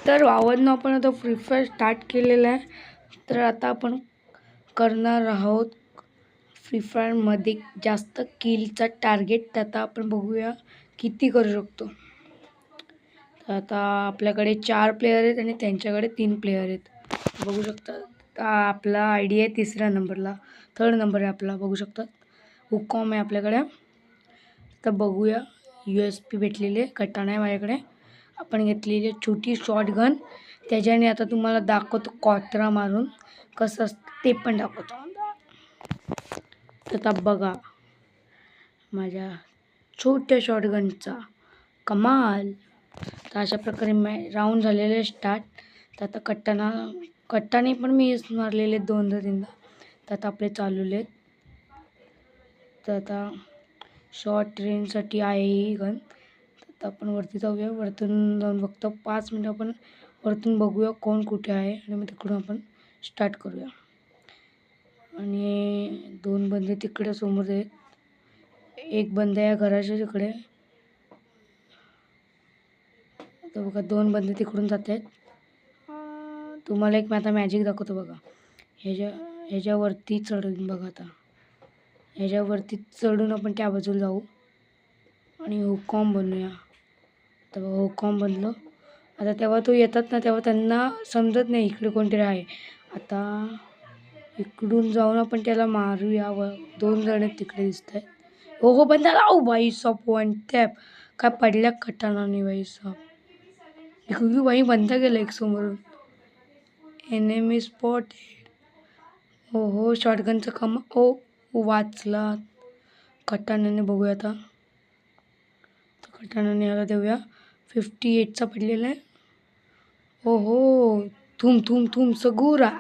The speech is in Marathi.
तर भावांनो, आपण आता फ्री फायर स्टार्ट केलेलं आहे. तर आता आपण करणार आहोत फ्री फायरमध्ये जास्त किलचा टार्गेट. तर आता आपण बघूया किती करू शकतो. तर आता आपल्याकडे 4 प्लेयर आहेत आणि त्यांच्याकडे 3 प्लेयर आहेत. बघू शकता आपला आय डी आहे 3ऱ्या नंबरला, 3rd नंबर आहे आपला. बघू शकता हुकॉम आहे आपल्याकडे. तर बघूया, USP भेटलेली आहे, कटाणा आहे माझ्याकडे. आपण घेतलेली छोटी शॉटगन. त्याच्याने आता तुम्हाला दाखवतो कॉटरा मारून कसं असतं ते पण दाखवतो. तर आता बघा माझ्या छोट्या शॉटगनचा कमाल. तर अशा प्रकारे राऊंड झालेले स्टार्ट. तर आता कट्टाने पण मी मारलेले 2-3दा. तर आता आपले चालवले. तर आता शॉर्ट रेंजसाठी आहे ही गन. तर आपण वरती जाऊया. वरतून जाऊन फक्त 5 मिनिटं आपण वरतून बघूया कोण कुठे आहे आणि मग तिकडून आपण स्टार्ट करूया. आणि 2 बंदे तिकडे समोर आहेत, एक बंदा या घराच्या तिकडे. तर बघा 2 बंदे तिकडून जात आहेत. तुम्हाला एक आता मॅजिक दाखवतो बघा. ह्याच्यावरती चढून बघा. आता ह्याच्यावरती चढून आपण त्या बाजूला जाऊ आणि हुकॉम बनवूया. तर हुकॉम बनलो. आता तेव्हा तो येतात ना, तेव्हा त्यांना समजत नाही इकडे कोणतरी आहे. आता इकडून जाऊन आपण त्याला मारूया. 2 जण तिकडे दिसत आहेत. हो बंदा लावू बाई सॉप 1 टॅप. काय पडल्या कटाणाने बाई सॉप. इकडून बाई बंद गेला एक समोरून. Enemy spotted. हो शॉटगनचं कम. वाचला कटाणाने. बघूया आता. कटाणाने याला देऊया. 58चा पडलेला आहे. थूम थूम थूम सगुरा.